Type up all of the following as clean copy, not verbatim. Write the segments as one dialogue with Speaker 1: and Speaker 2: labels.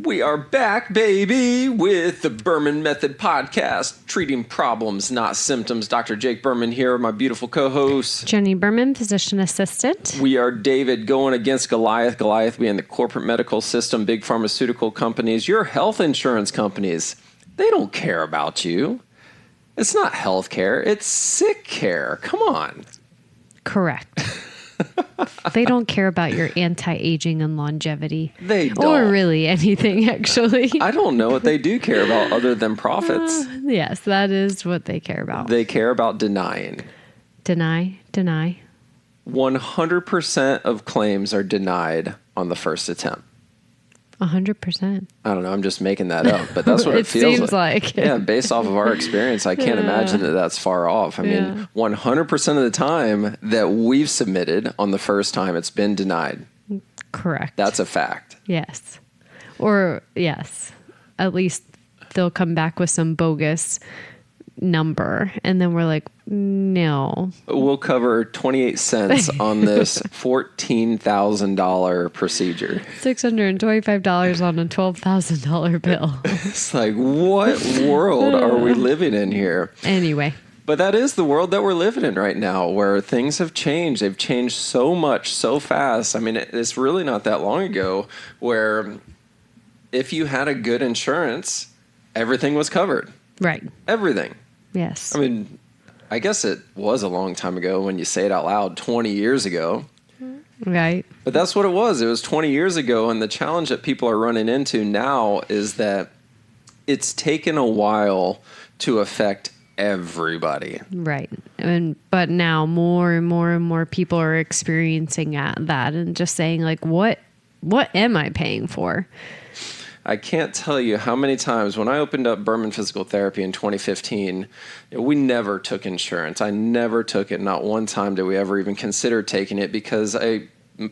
Speaker 1: We are back, baby, with the Berman Method Podcast, treating problems, not symptoms. Dr. Jake Berman here, my beautiful co-host.
Speaker 2: Jenni Berman, physician assistant.
Speaker 1: We are David going against Goliath. Goliath being the corporate medical system, big pharmaceutical companies, your health insurance companies. They don't care about you. It's not health care. It's sick care. Come on.
Speaker 2: Correct. They don't care about your anti-aging and longevity.
Speaker 1: They don't.
Speaker 2: Or really anything, actually.
Speaker 1: I don't know what they do care about other than profits.
Speaker 2: Yes, that is what they care about.
Speaker 1: They care about denying.
Speaker 2: Deny.
Speaker 1: 100% of claims are denied on the first attempt.
Speaker 2: 100%.
Speaker 1: I don't know. I'm just making that up, but that's what it feels
Speaker 2: seems like.
Speaker 1: Yeah, based off of our experience, I can't imagine that that's far off. I mean, 100% of the time that we've submitted on the first time, it's been denied.
Speaker 2: Correct.
Speaker 1: That's a fact.
Speaker 2: Yes. Or, yes. At least they'll come back with some bogus number, and then we're like, no.
Speaker 1: We'll cover 28 cents on this $14,000 procedure.
Speaker 2: $625 on a $12,000 bill.
Speaker 1: It's like, what world are we living in here?
Speaker 2: Anyway.
Speaker 1: But that is the world that we're living in right now, where things have changed. They've changed so much, so fast. I mean, it's really not that long ago where if you had a good insurance, everything was covered.
Speaker 2: Right.
Speaker 1: Everything.
Speaker 2: Yes.
Speaker 1: I mean, I guess it was a long time ago when you say it out loud, 20 years ago.
Speaker 2: Right.
Speaker 1: But that's what it was. It was 20 years ago, and the challenge that people are running into now is that it's taken a while to affect everybody.
Speaker 2: Right. But now more and more people are experiencing that and just saying, like, what am I paying for?
Speaker 1: I can't tell you how many times when I opened up Berman Physical Therapy in 2015, we never took insurance. I never took it. Not one time did we ever even consider taking it because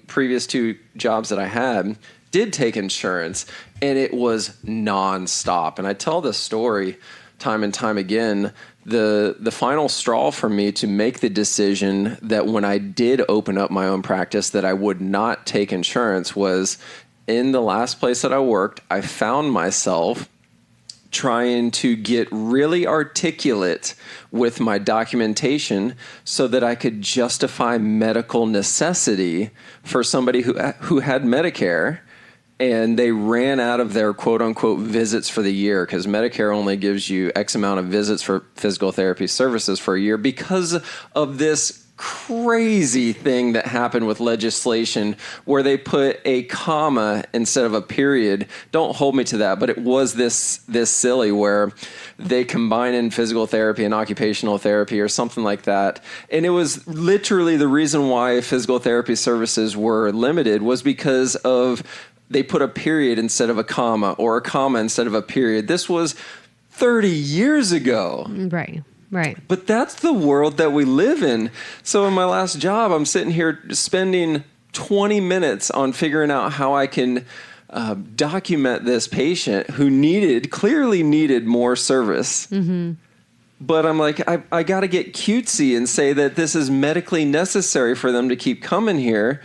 Speaker 1: previous two jobs that I had did take insurance, and it was nonstop. And I tell this story time and time again. The final straw for me to make the decision that when I did open up my own practice that I would not take insurance was in the last place that I worked. I found myself trying to get really articulate with my documentation so that I could justify medical necessity for somebody who had Medicare, and they ran out of their quote-unquote visits for the year because Medicare only gives you X amount of visits for physical therapy services for a year because of this crazy thing that happened with legislation where they put a comma instead of a period. Don't hold me to that, but it was this silly where they combine in physical therapy and occupational therapy or something like that. And it was literally the reason why physical therapy services were limited was because of they put a period instead of a comma or a comma instead of a period. This was 30 years ago.
Speaker 2: Right. Right.
Speaker 1: But that's the world that we live in. So in my last job, I'm sitting here spending 20 minutes on figuring out how I can document this patient who clearly needed more service. Mm-hmm. But I'm like, I got to get cutesy and say that this is medically necessary for them to keep coming here.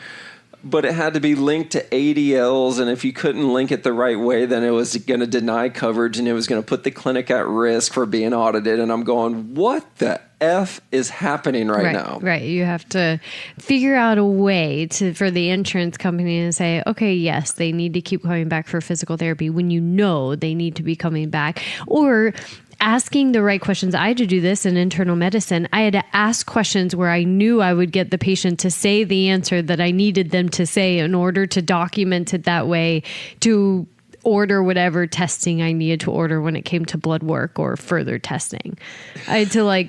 Speaker 1: But it had to be linked to ADLs, and if you couldn't link it the right way, then it was going to deny coverage, and it was going to put the clinic at risk for being audited. And I'm going, what the F is happening right now?
Speaker 2: Right. You have to figure out a way for the insurance company to say, okay, yes, they need to keep coming back for physical therapy when you know they need to be coming back. Or asking the right questions. I had to do this in internal medicine. I had to ask questions where I knew I would get the patient to say the answer that I needed them to say in order to document it that way, to order whatever testing I needed to order when it came to blood work or further testing. I had to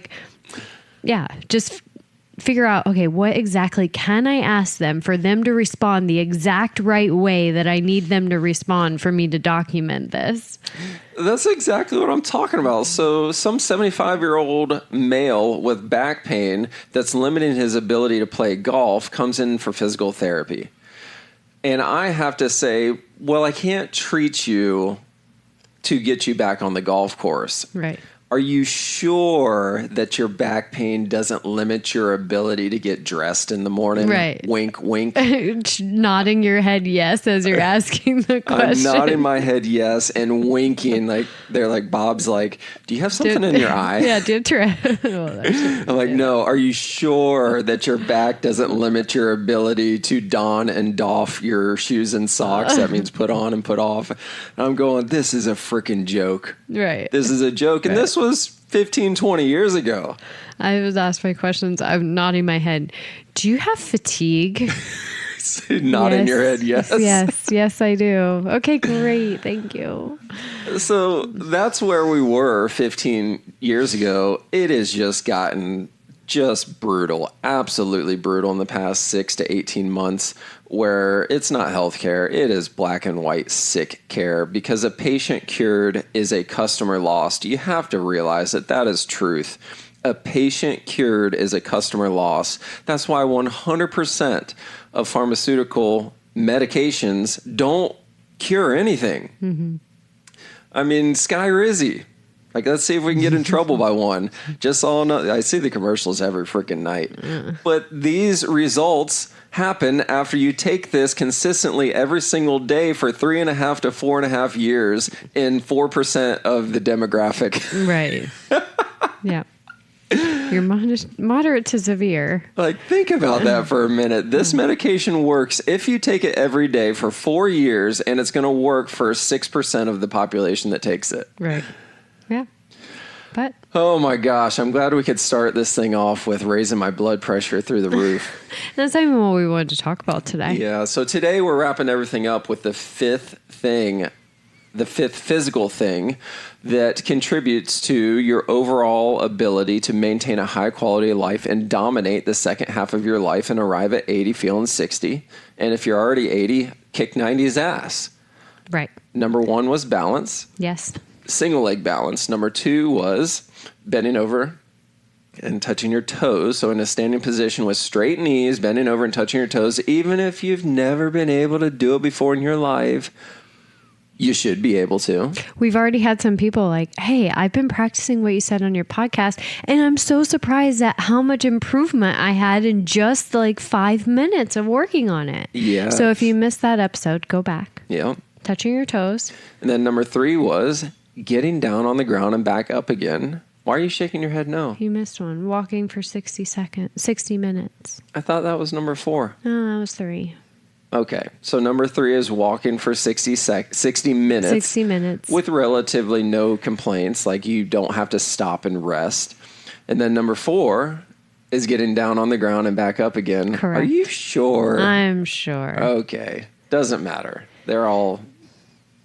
Speaker 2: just figure out, okay, what exactly can I ask them for them to respond the exact right way that I need them to respond for me to document this?
Speaker 1: That's exactly what I'm talking about. So some 75-year-old male with back pain that's limiting his ability to play golf comes in for physical therapy. And I have to say, well, I can't treat you to get you back on the golf course.
Speaker 2: Right.
Speaker 1: Are you sure that your back pain doesn't limit your ability to get dressed in the morning?
Speaker 2: Right.
Speaker 1: Wink, wink.
Speaker 2: Nodding your head yes as you're asking the question.
Speaker 1: I'm nodding my head yes and winking. Like, they're like, Bob's like, do you have something in your eye?
Speaker 2: Yeah, did try.
Speaker 1: I'm like, no, are you sure that your back doesn't limit your ability to don and doff your shoes and socks? That means put on and put off. And I'm going, this is a freaking joke.
Speaker 2: Right.
Speaker 1: This is a joke. And this was 15, 20 years ago.
Speaker 2: I was asked my questions. I'm nodding my head. Do you have fatigue?
Speaker 1: Nodding your head, yes.
Speaker 2: Yes, I do. Okay, great. Thank you.
Speaker 1: So that's where we were 15 years ago. It has just gotten just brutal, absolutely brutal in the past 6 to 18 months, where it's not healthcare, it is black and white sick care, because a patient cured is a customer lost. You have to realize that that is truth. A patient cured is a customer loss. That's why 100% of pharmaceutical medications don't cure anything. Mm-hmm. I mean, Sky Rizzy. Like, let's see if we can get in trouble by one. I see the commercials every freaking night. But these results happen after you take this consistently every single day for 3.5 to 4.5 years in 4% of the demographic.
Speaker 2: Right. Yeah. You're moderate to severe.
Speaker 1: Like, think about that for a minute. This medication works if you take it every day for 4 years, and it's going to work for 6% of the population that takes it.
Speaker 2: Right. Yeah. But
Speaker 1: oh my gosh, I'm glad we could start this thing off with raising my blood pressure through the roof.
Speaker 2: That's not even what we wanted to talk about today.
Speaker 1: Yeah, so today we're wrapping everything up with the fifth physical thing that contributes to your overall ability to maintain a high quality of life and dominate the second half of your life and arrive at 80 feeling 60. And if you're already 80, kick 90's ass.
Speaker 2: Right.
Speaker 1: Number 1 was balance.
Speaker 2: Yes.
Speaker 1: Single leg balance. Number 2 was bending over and touching your toes. So in a standing position with straight knees, bending over and touching your toes, even if you've never been able to do it before in your life, you should be able to.
Speaker 2: We've already had some people like, hey, I've been practicing what you said on your podcast, and I'm so surprised at how much improvement I had in just like 5 minutes of working on it.
Speaker 1: Yeah.
Speaker 2: So if you missed that episode, go back.
Speaker 1: Yeah.
Speaker 2: Touching your toes.
Speaker 1: And then number 3 was getting down on the ground and back up again. Why are you shaking your head no?
Speaker 2: You missed one. Walking for 60 minutes.
Speaker 1: I thought that was number 4.
Speaker 2: No, that was 3.
Speaker 1: Okay. So number 3 is walking for 60 minutes.
Speaker 2: 60 minutes.
Speaker 1: With relatively no complaints. Like, you don't have to stop and rest. And then number 4 is getting down on the ground and back up again.
Speaker 2: Correct.
Speaker 1: Are you sure?
Speaker 2: I'm sure.
Speaker 1: Okay. Doesn't matter. They're all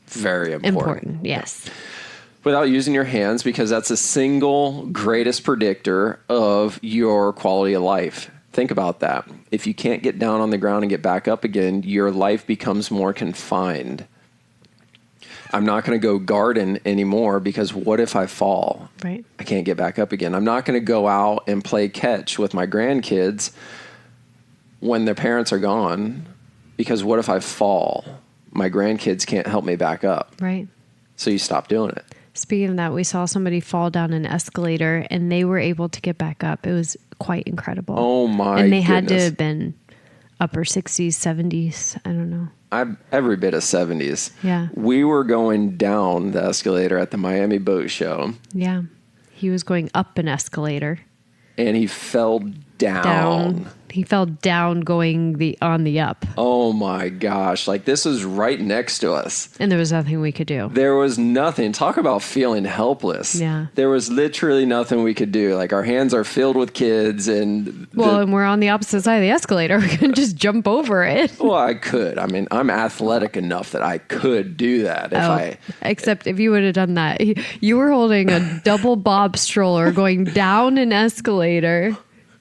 Speaker 1: very important.
Speaker 2: Yes.
Speaker 1: Without using your hands, because that's the single greatest predictor of your quality of life. Think about that. If you can't get down on the ground and get back up again, your life becomes more confined. I'm not going to go garden anymore because what if I fall?
Speaker 2: Right.
Speaker 1: I can't get back up again. I'm not going to go out and play catch with my grandkids when their parents are gone because what if I fall? My grandkids can't help me back up.
Speaker 2: Right.
Speaker 1: So you stop doing it.
Speaker 2: Speaking of that, we saw somebody fall down an escalator and they were able to get back up. It was quite incredible.
Speaker 1: Oh my
Speaker 2: And they
Speaker 1: goodness.
Speaker 2: had to have been upper 60s, 70s. I don't know.
Speaker 1: I'm every bit of 70s.
Speaker 2: Yeah.
Speaker 1: We were going down the escalator at the Miami Boat Show.
Speaker 2: Yeah. He was going up an escalator.
Speaker 1: And he fell down.
Speaker 2: He fell down going on the up.
Speaker 1: Oh my gosh. Like, this was right next to us.
Speaker 2: And there was nothing we could do.
Speaker 1: There was nothing. Talk about feeling helpless.
Speaker 2: Yeah.
Speaker 1: There was literally nothing we could do. Like, our hands are filled with kids and...
Speaker 2: and we're on the opposite side of the escalator. We can just jump over it.
Speaker 1: Well, I could. I mean, I'm athletic enough that I could do that
Speaker 2: Except if you would have done that. You were holding a double bob stroller going down an escalator.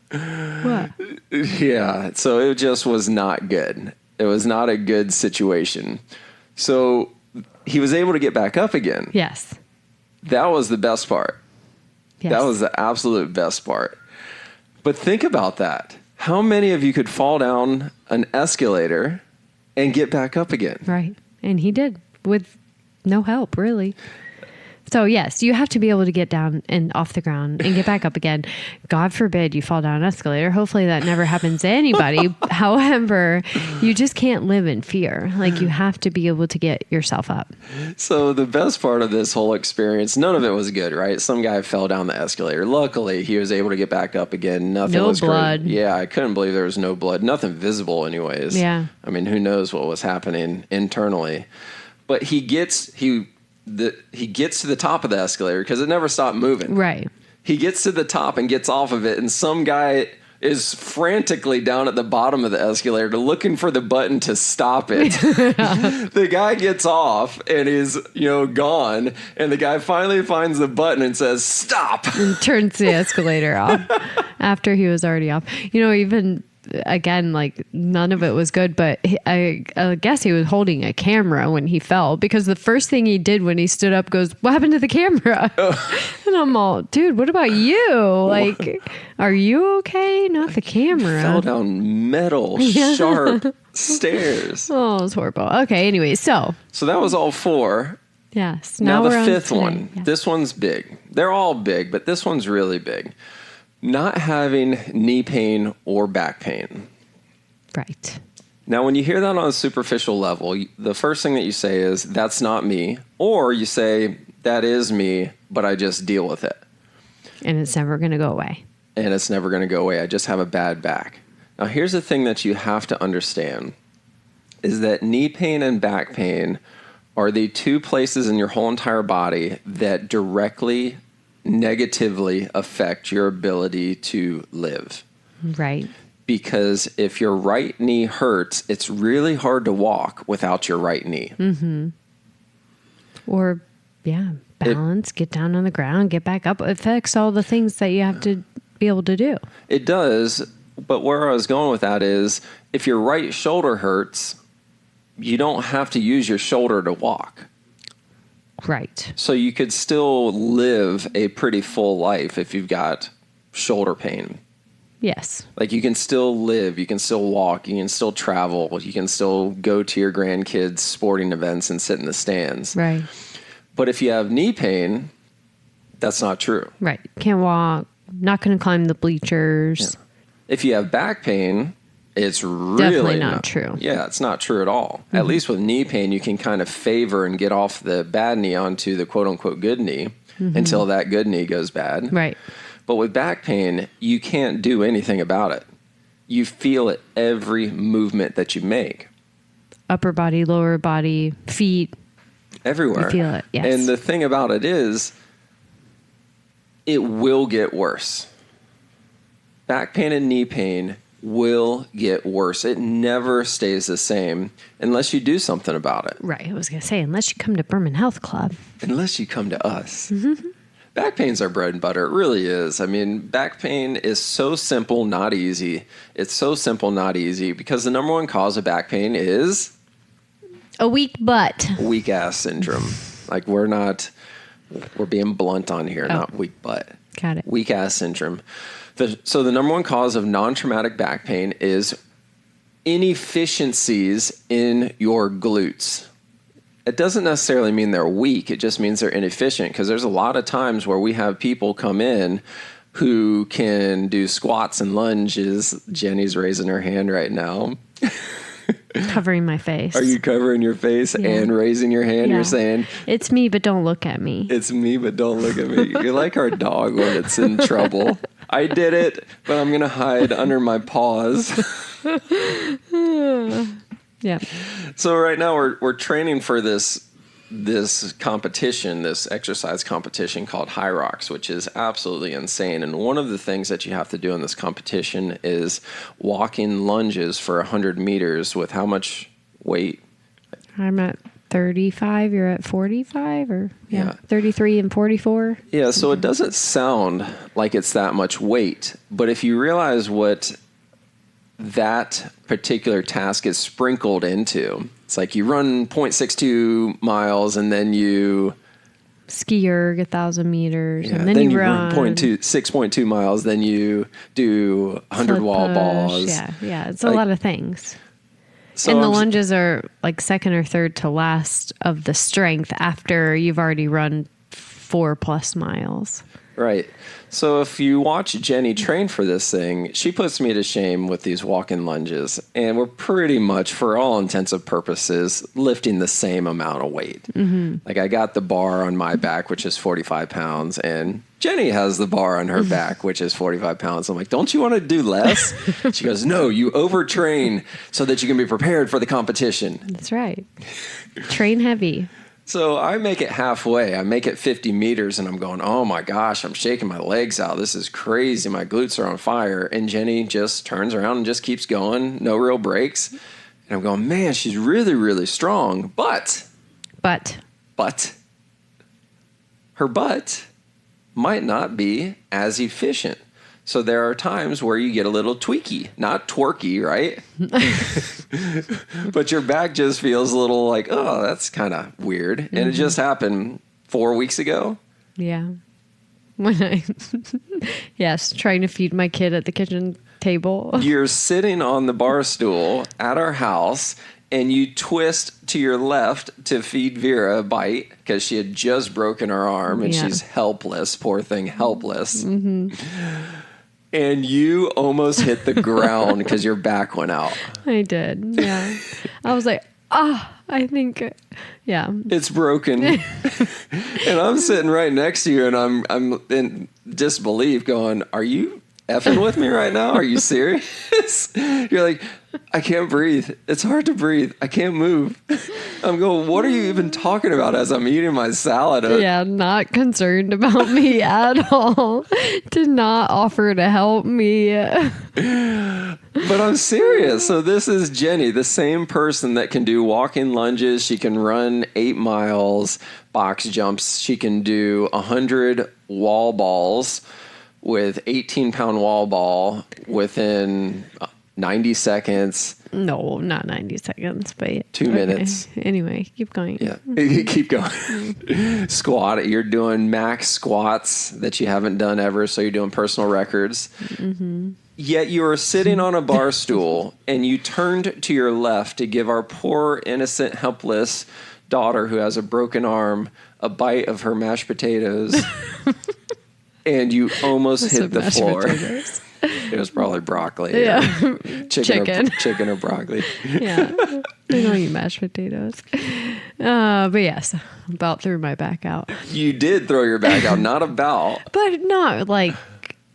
Speaker 2: What?
Speaker 1: Yeah, so it just was not good. It was not a good situation. So he was able to get back up again.
Speaker 2: Yes.
Speaker 1: That was the best part.
Speaker 2: Yes.
Speaker 1: That was the absolute best part. But think about that. How many of you could fall down an escalator and get back up again?
Speaker 2: Right. And he did with no help, really. So yes, you have to be able to get down and off the ground and get back up again. God forbid you fall down an escalator. Hopefully that never happens to anybody. However, you just can't live in fear. Like you have to be able to get yourself up.
Speaker 1: So the best part of this whole experience, none of it was good, right? Some guy fell down the escalator. Luckily, he was able to get back up again. Nothing was
Speaker 2: blood.
Speaker 1: Crazy. Yeah, I couldn't believe there was no blood. Nothing visible anyways.
Speaker 2: Yeah.
Speaker 1: I mean, who knows what was happening internally. But he gets to the top of the escalator because it never stopped moving.
Speaker 2: Right.
Speaker 1: He gets to the top and gets off of it, and some guy is frantically down at the bottom of the escalator looking for the button to stop it. The guy gets off and is, gone, and the guy finally finds the button and says, "Stop!"
Speaker 2: And turns the escalator off after he was already off. Even again, like none of it was good, but I guess he was holding a camera when he fell, because the first thing he did when he stood up goes, "What happened to the camera?" And I'm all, dude, what about you? Like, are you okay? Not the camera.
Speaker 1: Fell down metal, sharp stairs.
Speaker 2: Oh, it was horrible. Okay, anyway, so
Speaker 1: that was all 4.
Speaker 2: Yes.
Speaker 1: Now the
Speaker 2: we're on
Speaker 1: 5th
Speaker 2: today.
Speaker 1: one.
Speaker 2: Yeah.
Speaker 1: This one's big. They're all big, but this one's really big. Not having knee pain or back pain.
Speaker 2: Right.
Speaker 1: Now, when you hear that on a superficial level, the first thing that you say is, "That's not me." Or you say, "That is me, but I just deal with it.
Speaker 2: And it's never going to go away.
Speaker 1: And it's never going to go away. I just have a bad back." Now, here's the thing that you have to understand is that knee pain and back pain are the 2 places in your whole entire body that directly negatively affect your ability to live.
Speaker 2: Right.
Speaker 1: Because if your right knee hurts, it's really hard to walk without your right knee.
Speaker 2: Mm-hmm. Or, balance, get down on the ground, get back up. It affects all the things that you have to be able to do.
Speaker 1: It does, but where I was going with that is, if your right shoulder hurts, you don't have to use your shoulder to walk.
Speaker 2: Right.
Speaker 1: So you could still live a pretty full life if you've got shoulder pain.
Speaker 2: Yes.
Speaker 1: Like you can still live, you can still walk, you can still travel, you can still go to your grandkids' sporting events and sit in the stands.
Speaker 2: Right.
Speaker 1: But if you have knee pain, that's not true.
Speaker 2: Right. Can't walk, not going to climb the bleachers.
Speaker 1: Yeah. If you have back pain, it's really
Speaker 2: definitely not true.
Speaker 1: Yeah, it's not true at all. Mm-hmm. At least with knee pain, you can kind of favor and get off the bad knee onto the quote unquote good knee until that good knee goes bad.
Speaker 2: Right.
Speaker 1: But with back pain, you can't do anything about it. You feel it every movement that you make.
Speaker 2: Upper body, lower body, feet.
Speaker 1: Everywhere.
Speaker 2: You feel it, yes.
Speaker 1: And the thing about it is, it will get worse. Back pain and knee pain will get worse. It never stays the same unless you do something about it.
Speaker 2: Right. I was going to say, unless you come to Berman Health Club.
Speaker 1: Unless you come to us. Mm-hmm. Back pain's our bread and butter. It really is. I mean, back pain is so simple, not easy. It's so simple, not easy, because the number one cause of back pain is
Speaker 2: a weak butt.
Speaker 1: Weak ass syndrome. Like we're being blunt on here, not weak butt.
Speaker 2: Got it.
Speaker 1: Weak ass syndrome. So the number one cause of non-traumatic back pain is inefficiencies in your glutes. It doesn't necessarily mean they're weak. It just means they're inefficient, because there's a lot of times where we have people come in who can do squats and lunges. Jenni's raising her hand right now.
Speaker 2: Covering my face.
Speaker 1: Are you covering your face and raising your hand?
Speaker 2: Yeah.
Speaker 1: You're saying,
Speaker 2: "It's me, but don't look at me."
Speaker 1: It's me, but don't look at me. You're like our dog when it's in trouble. I did it, but I'm going to hide under my paws.
Speaker 2: Yeah.
Speaker 1: So right now we're training for this competition, this exercise competition called High Rocks, which is absolutely insane. And one of the things that you have to do in this competition is walking lunges for 100 meters with how much weight?
Speaker 2: I'm at 35. You're at 45, or 33 and 44.
Speaker 1: Yeah. So it doesn't sound like it's that much weight, but if you realize what that particular task is sprinkled into, it's like you run 0.62 miles and then you
Speaker 2: ski erg 1,000 meters, and
Speaker 1: then
Speaker 2: you
Speaker 1: run
Speaker 2: run
Speaker 1: 6.2 miles, then you do 100 wall balls.
Speaker 2: Yeah, it's a lot of things.
Speaker 1: So
Speaker 2: and the lunges are like second or third to last of the strength after you've already run 4+ miles.
Speaker 1: Right. So if you watch Jenni train for this thing, she puts me to shame with these walk-in lunges. And we're pretty much, for all intents and purposes, lifting the same amount of weight. Like I got the bar on my back, which is 45 pounds, and Jenni has the bar on her back, which is 45 pounds. I'm like, don't you want to do less? She goes, no, you overtrain so that you can be prepared for the competition.
Speaker 2: That's right. Train heavy.
Speaker 1: So I make it halfway. I make it 50 meters, and I'm going, oh my gosh, I'm shaking my legs out. This is crazy. My glutes are on fire. And Jenni just turns around and just keeps going. No real breaks. And I'm going, man, she's really, really strong. But her butt might not be as efficient. So there are times where you get a little tweaky, not twerky, right? But your back just feels a little like, oh, that's kind of weird. And it just happened 4 weeks ago.
Speaker 2: Yeah. When trying to feed my kid at the kitchen table.
Speaker 1: You're sitting on the bar stool at our house, and you twist to your left to feed Vera a bite because she had just broken her arm, and she's helpless. Poor thing, helpless. And you almost hit the ground because your back went out.
Speaker 2: I did, yeah. I was like, I think, yeah.
Speaker 1: It's broken. And I'm sitting right next to you, and I'm in disbelief going, are you effing with me right now? Are you serious? You're like, I can't breathe. It's hard to breathe. I can't move. I'm going, what are you even talking about as I'm eating my salad?
Speaker 2: Yeah, not concerned about me at all. Did not offer to help me.
Speaker 1: But I'm serious. So this is Jenni, the same person that can do walking lunges. She can run 8 miles, box jumps. She can do 100 wall balls with 18-pound wall ball within 90 seconds.
Speaker 2: No, not 90 seconds, but
Speaker 1: 2 minutes.
Speaker 2: Anyway, keep going.
Speaker 1: Yeah, keep going. Squat. You're doing max squats that you haven't done ever, so you're doing personal records. Yet you are sitting on a bar stool, and you turned to your left to give our poor, innocent, helpless daughter who has a broken arm a bite of her mashed potatoes. And you almost hit the floor. Potatoes. It was probably broccoli.
Speaker 2: Yeah.
Speaker 1: Chicken or broccoli.
Speaker 2: Yeah. I don't eat mashed potatoes. But yes, about threw my back out.
Speaker 1: You did throw your back out, not about.
Speaker 2: But not like,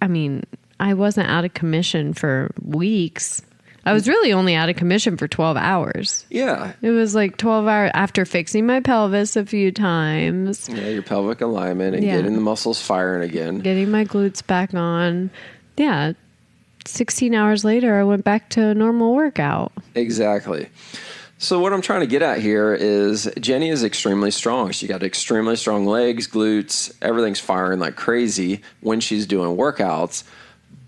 Speaker 2: I mean, I wasn't out of commission for weeks. I was really only out of commission for 12 hours.
Speaker 1: Yeah.
Speaker 2: It was like 12 hours after fixing my pelvis a few times.
Speaker 1: Yeah, your pelvic alignment and getting the muscles firing again.
Speaker 2: Getting my glutes back on. Yeah. 16 hours later, I went back to a normal workout.
Speaker 1: Exactly. So what I'm trying to get at here is Jenni is extremely strong. She got extremely strong legs, glutes, everything's firing like crazy when she's doing workouts.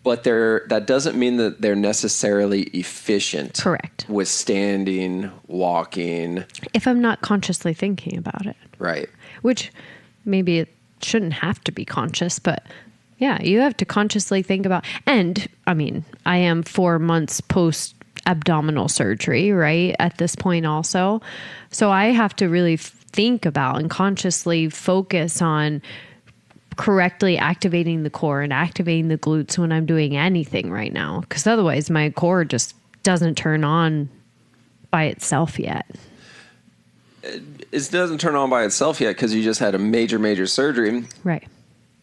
Speaker 1: But that doesn't mean that they're necessarily efficient.
Speaker 2: Correct.
Speaker 1: With standing, walking.
Speaker 2: If I'm not consciously thinking about it.
Speaker 1: Right.
Speaker 2: Which maybe it shouldn't have to be conscious, but yeah, you have to consciously think about. And I mean, I am 4 months post abdominal surgery, right? At this point also. So I have to really think about and consciously focus on correctly activating the core and activating the glutes when I'm doing anything right now. Because otherwise my core just doesn't turn on by itself yet.
Speaker 1: It doesn't turn on by itself yet because you just had a major surgery.
Speaker 2: Right.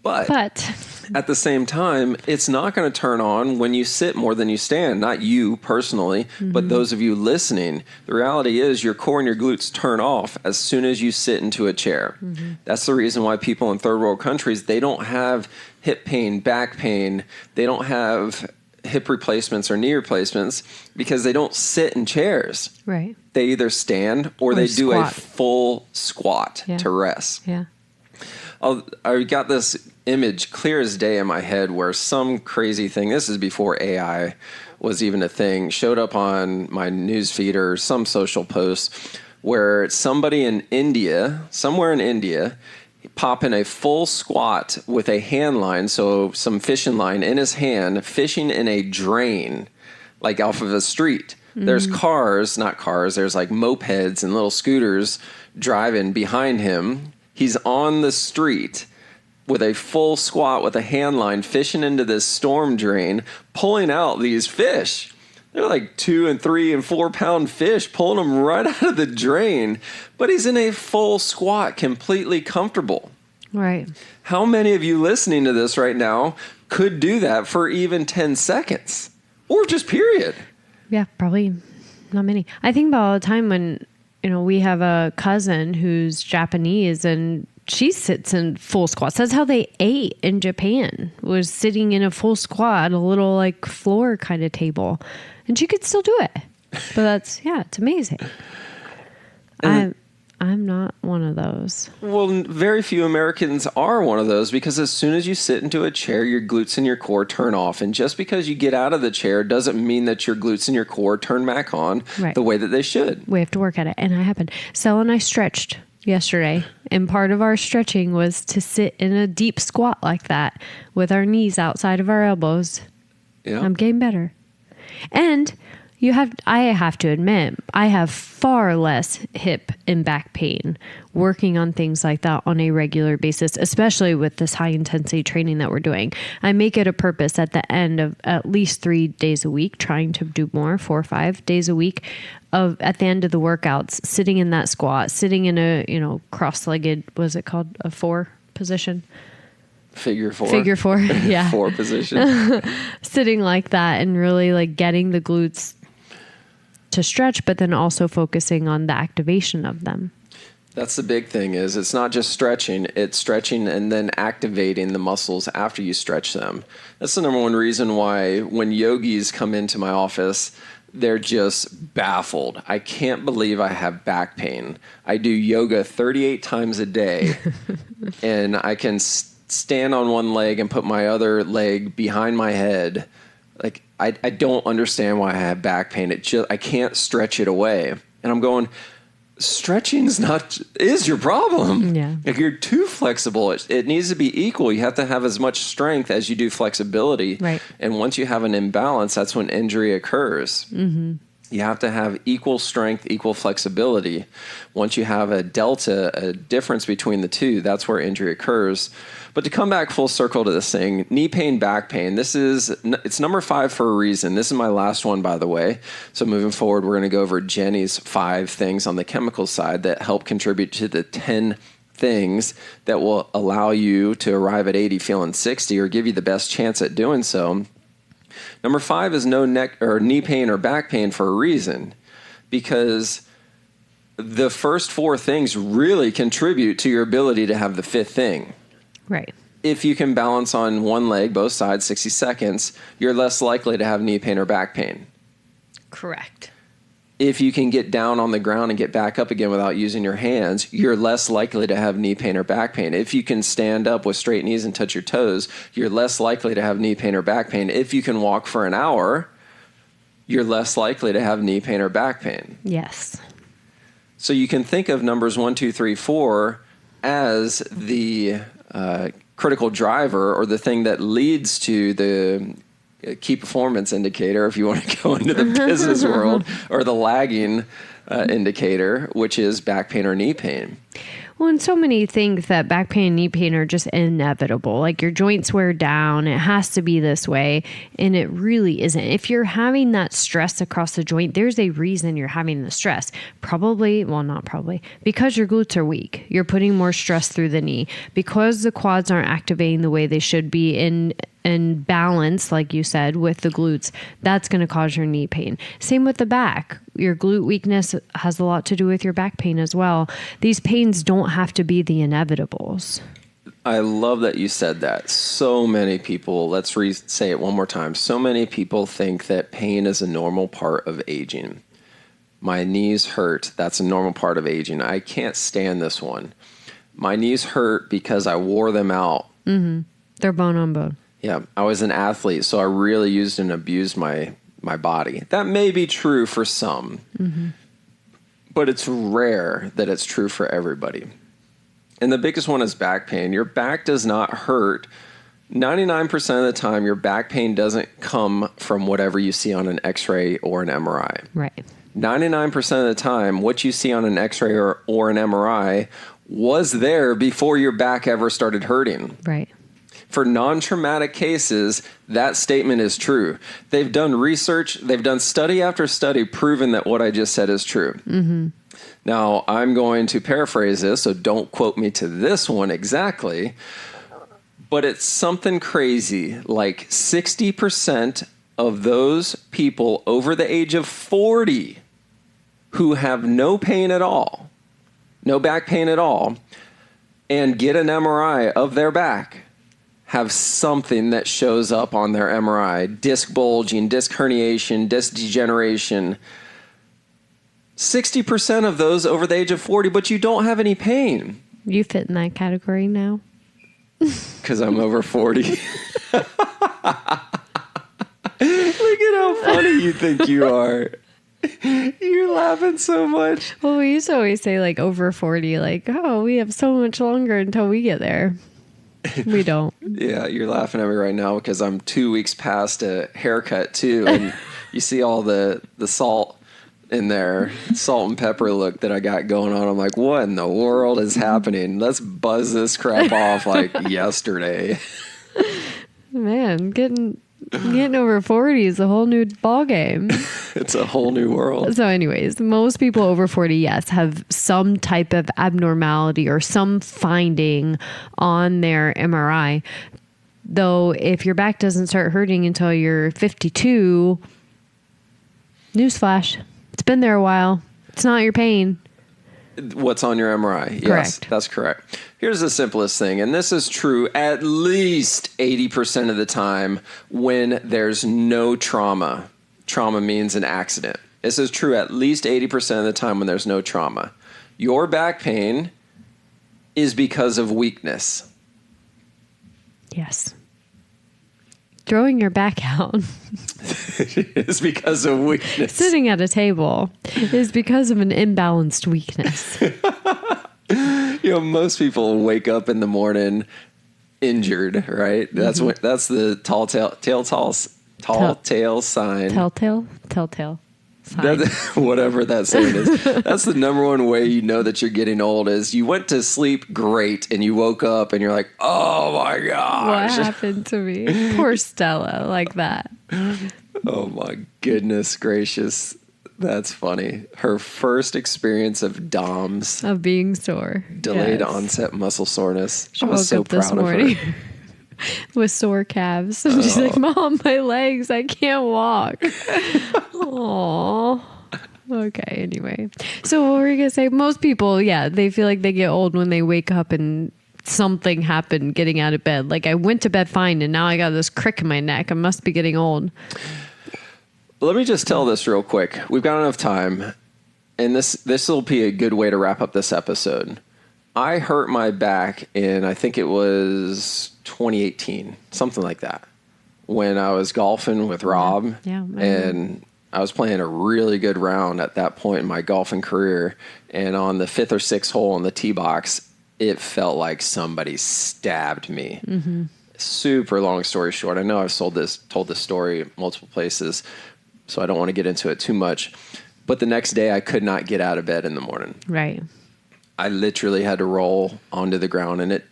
Speaker 1: But at the same time, it's not going to turn on when you sit more than you stand. Not you personally, but those of you listening. The reality is your core and your glutes turn off as soon as you sit into a chair. That's the reason why people in third world countries, they don't have hip pain, back pain. They don't have hip replacements or knee replacements because they don't sit in chairs.
Speaker 2: Right.
Speaker 1: They either stand or they do a full squat to rest.
Speaker 2: Yeah.
Speaker 1: I got this image clear as day in my head where some crazy thing, this is before AI was even a thing, showed up on my news feed or some social post where somebody in India, somewhere in India, popping a full squat with a hand line, so some fishing line in his hand, fishing in a drain, like off of a street. There's not cars, there's like mopeds and little scooters driving behind him. He's on the street with a full squat with a hand line, fishing into this storm drain, pulling out these fish. They're like 2 and 3 and 4 pound fish, pulling them right out of the drain. But he's in a full squat, completely comfortable.
Speaker 2: Right.
Speaker 1: How many of you listening to this right now could do that for even 10 seconds? Or just period?
Speaker 2: Yeah, probably not many. I think about all the time when, we have a cousin who's Japanese and she sits in full squats. That's how they ate in Japan, was sitting in a full squat at a little like floor kind of table. And she could still do it. But it's amazing. I'm not one of those.
Speaker 1: Well, very few Americans are one of those, because as soon as you sit into a chair, your glutes and your core turn off. And just because you get out of the chair doesn't mean that your glutes and your core turn back on the way that they should.
Speaker 2: We have to work at it. And I happened. Sel and I stretched yesterday. And part of our stretching was to sit in a deep squat like that with our knees outside of our elbows.
Speaker 1: Yeah.
Speaker 2: I'm getting better. And I have to admit, I have far less hip and back pain working on things like that on a regular basis, especially with this high intensity training that we're doing. I make it a purpose at the end of at least 3 days a week, trying to do more, 4 or 5 days a week at the end of the workouts, sitting in that squat, sitting in a, cross-legged, was it called a 4 position?
Speaker 1: Figure 4.
Speaker 2: Yeah.
Speaker 1: 4 position.
Speaker 2: Sitting like that and really like getting the glutes to stretch, but then also focusing on the activation of them.
Speaker 1: That's the big thing, is it's not just stretching, it's stretching and then activating the muscles after you stretch them. That's the number one reason why when yogis come into my office, they're just baffled. I can't believe I have back pain. I do yoga 38 times a day and I can stand on one leg and put my other leg behind my head. Like, I don't understand why I have back pain. I can't stretch it away. And I'm going, stretching is your problem.
Speaker 2: Yeah.
Speaker 1: If you're too flexible, it needs to be equal. You have to have as much strength as you do flexibility.
Speaker 2: Right.
Speaker 1: And once you have an imbalance, that's when injury occurs. Mm-hmm. You have to have equal strength, equal flexibility. Once you have a difference between the two, that's where injury occurs. But to come back full circle to this thing, knee pain, back pain, it's number 5 for a reason. This is my last one, by the way. So moving forward, we're going to go over Jenni's 5 things on the chemical side that help contribute to the 10 things that will allow you to arrive at 80 feeling 60, or give you the best chance at doing so. Number 5 is no neck or knee pain or back pain for a reason, because the first 4 things really contribute to your ability to have the 5th thing.
Speaker 2: Right.
Speaker 1: If you can balance on one leg, both sides, 60 seconds, you're less likely to have knee pain or back pain.
Speaker 2: Correct.
Speaker 1: If you can get down on the ground and get back up again without using your hands, you're less likely to have knee pain or back pain. If you can stand up with straight knees and touch your toes, you're less likely to have knee pain or back pain. If you can walk for an hour, you're less likely to have knee pain or back pain.
Speaker 2: Yes.
Speaker 1: So you can think of numbers 1, 2, 3, 4 as the critical driver, or the thing that leads to the key performance indicator, if you want to go into the business world, or the lagging indicator, which is back pain or knee pain.
Speaker 2: Well, and so many think that back pain and knee pain are just inevitable. Like, your joints wear down. It has to be this way. And it really isn't. If you're having that stress across the joint, there's a reason you're having the stress. Not probably, because your glutes are weak. You're putting more stress through the knee. Because the quads aren't activating the way they should be in balance, like you said, with the glutes, that's going to cause your knee pain. Same with the back. Your glute weakness has a lot to do with your back pain as well. These pains don't have to be the inevitables.
Speaker 1: I love that you said that. So many people, let's say it one more time. So many people think that pain is a normal part of aging. My knees hurt. That's a normal part of aging. I can't stand this one. My knees hurt because I wore them out.
Speaker 2: Mm-hmm. They're bone on bone.
Speaker 1: Yeah, I was an athlete, so I really used and abused my body. That may be true for some, but it's rare that it's true for everybody. And the biggest one is back pain. Your back does not hurt. 99% of the time, your back pain doesn't come from whatever you see on an X-ray or an MRI.
Speaker 2: Right.
Speaker 1: 99% of the time, what you see on an X-ray or an MRI was there before your back ever started hurting.
Speaker 2: Right.
Speaker 1: For non-traumatic cases, that statement is true. They've done research, they've done study after study proving that what I just said is true. Mm-hmm. Now, I'm going to paraphrase this, so don't quote me to this one exactly, but it's something crazy, like 60% of those people over the age of 40 who have no pain at all, no back pain at all, and get an MRI of their back, have something that shows up on their MRI, disc bulging, disc herniation, disc degeneration. 60% of those over the age of 40, but you don't have any pain.
Speaker 2: You fit in that category now.
Speaker 1: Because I'm over 40. Look at how funny you think you are. You're laughing so much.
Speaker 2: Well, we used to always say like over 40, like, oh, we have so much longer until we get there. We don't.
Speaker 1: Yeah, you're laughing at me right now because I'm 2 weeks past a haircut too, and you see all the salt in there, salt and pepper look that I got going on. I'm like, what in the world is happening? Let's buzz this crap off like yesterday.
Speaker 2: Man, getting over 40 is a whole new ball game.
Speaker 1: It's a whole new world.
Speaker 2: So anyways, most people over 40, yes, have some type of abnormality or some finding on their MRI. Though if your back doesn't start hurting until you're 52, newsflash, it's been there a while. It's not your pain.
Speaker 1: What's on your MRI? Yes,
Speaker 2: correct.
Speaker 1: That's correct. Here's the simplest thing, and this is true at least 80% of the time when there's no trauma. Trauma means an accident. This is true at least 80% of the time when there's no trauma. Your back pain is because of weakness.
Speaker 2: Yes. Throwing your back out
Speaker 1: is because of weakness.
Speaker 2: Sitting at a table is because of an imbalanced weakness.
Speaker 1: Most people wake up in the morning injured, right? That's that's the telltale sign.
Speaker 2: Telltale sign.
Speaker 1: Whatever that saying is. That's the number one way you know that you're getting old is you went to sleep great and you woke up and you're like, oh my gosh.
Speaker 2: What happened to me? Poor Stella, like that.
Speaker 1: Oh my goodness gracious. That's funny. Her first experience of DOMS.
Speaker 2: Of being sore.
Speaker 1: Delayed onset muscle soreness.
Speaker 2: She woke up this morning with sore calves. And she's like, Mom, my legs, I can't walk. Aww. Okay, anyway. So what were you going to say? Most people, they feel like they get old when they wake up and something happened getting out of bed. Like I went to bed fine and now I got this crick in my neck. I must be getting old.
Speaker 1: Let me just tell this real quick. We've got enough time, and this will be a good way to wrap up this episode. I hurt my back in, I think it was 2018, something like that, when I was golfing with Rob, and I was playing a really good round at that point in my golfing career, and on the 5th or 6th hole in the tee box, it felt like somebody stabbed me. Mm-hmm. Super long story short. I know I've told this story multiple places, so I don't want to get into it too much. But the next day, I could not get out of bed in the morning.
Speaker 2: Right.
Speaker 1: I literally had to roll onto the ground. And it,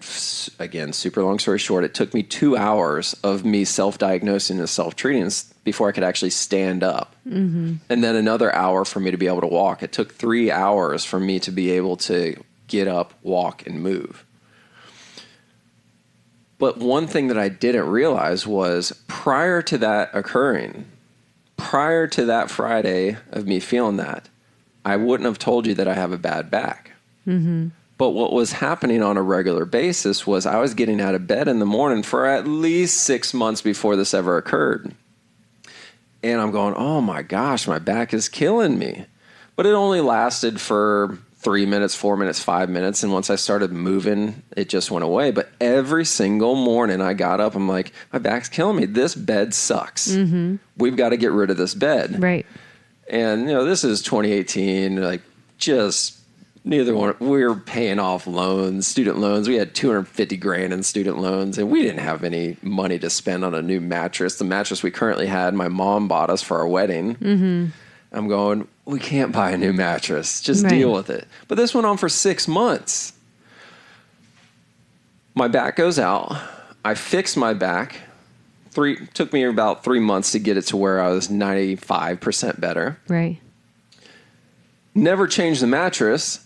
Speaker 1: again, super long story short, it took me 2 hours of me self-diagnosing and self-treating before I could actually stand up. Mm-hmm. And then another hour for me to be able to walk. It took 3 hours for me to be able to get up, walk, and move. But one thing that I didn't realize was prior to that occurring, prior to that Friday of me feeling that, I wouldn't have told you that I have a bad back. Mm-hmm. But what was happening on a regular basis was I was getting out of bed in the morning for at least 6 months before this ever occurred. And I'm going, oh my gosh, my back is killing me. But it only lasted for 3 minutes, 4 minutes, 5 minutes. And once I started moving, it just went away. But every single morning I got up, I'm like, my back's killing me. This bed sucks. Mm-hmm. We've got to get rid of this bed.
Speaker 2: Right.
Speaker 1: And, this is 2018, like just neither one, we were paying off loans, student loans. We had $250,000 in student loans and we didn't have any money to spend on a new mattress. The mattress we currently had, my mom bought us for our wedding. Mm-hmm. I'm going, we can't buy a new mattress. Just deal with it. But this went on for 6 months. My back goes out. I fix my back. Took me about 3 months to get it to where I was 95% better.
Speaker 2: Right.
Speaker 1: Never changed the mattress.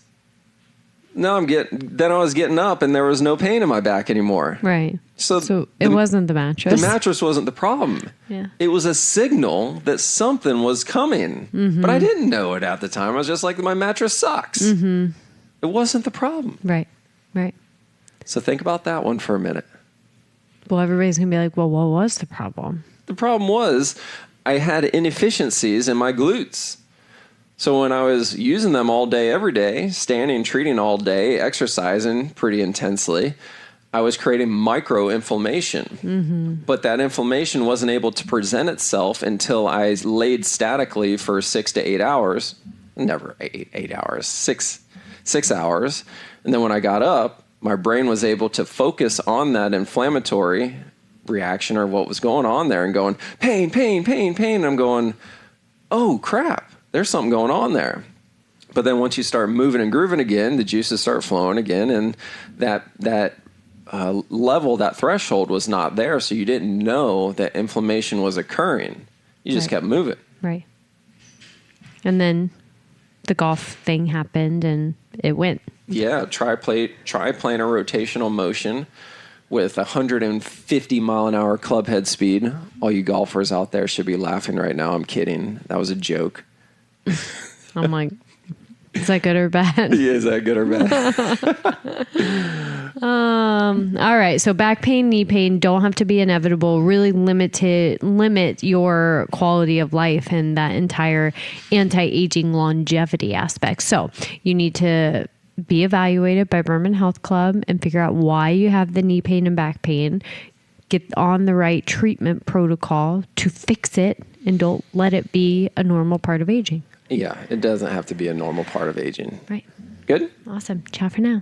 Speaker 1: Then I was getting up and there was no pain in my back anymore.
Speaker 2: Right.
Speaker 1: So
Speaker 2: it wasn't the mattress.
Speaker 1: The mattress wasn't the problem.
Speaker 2: Yeah.
Speaker 1: It was a signal that something was coming. Mm-hmm. But I didn't know it at the time. I was just like, my mattress sucks. Mm-hmm. It wasn't the problem.
Speaker 2: Right. Right.
Speaker 1: So think about that one for a minute.
Speaker 2: Well, everybody's going to be like, well, what was the problem?
Speaker 1: The problem was I had inefficiencies in my glutes. So when I was using them all day, every day, standing, treating all day, exercising pretty intensely, I was creating micro-inflammation. Mm-hmm. But that inflammation wasn't able to present itself until I laid statically for 6 to 8 hours. Never 8 hours, 6 hours. And then when I got up, my brain was able to focus on that inflammatory reaction or what was going on there and going, pain, pain, pain, pain. And I'm going, oh, crap, there's something going on there. But then once you start moving and grooving again, the juices start flowing again. And that level, that threshold was not there. So you didn't know that inflammation was occurring. You just kept moving.
Speaker 2: Right. And then the golf thing happened and it went.
Speaker 1: Yeah, try playing a rotational motion with 150 mile an hour club head speed. All you golfers out there should be laughing right now. I'm kidding. That was a joke.
Speaker 2: I'm like, is that good or bad?
Speaker 1: Yeah, is that good or bad?
Speaker 2: All right. So back pain, knee pain don't have to be inevitable. Really limit your quality of life and that entire anti-aging longevity aspect. So you need to be evaluated by Berman Health Club and figure out why you have the knee pain and back pain. Get on the right treatment protocol to fix it and don't let it be a normal part of aging.
Speaker 1: Yeah, it doesn't have to be a normal part of aging.
Speaker 2: Right.
Speaker 1: Good?
Speaker 2: Awesome. Ciao for now.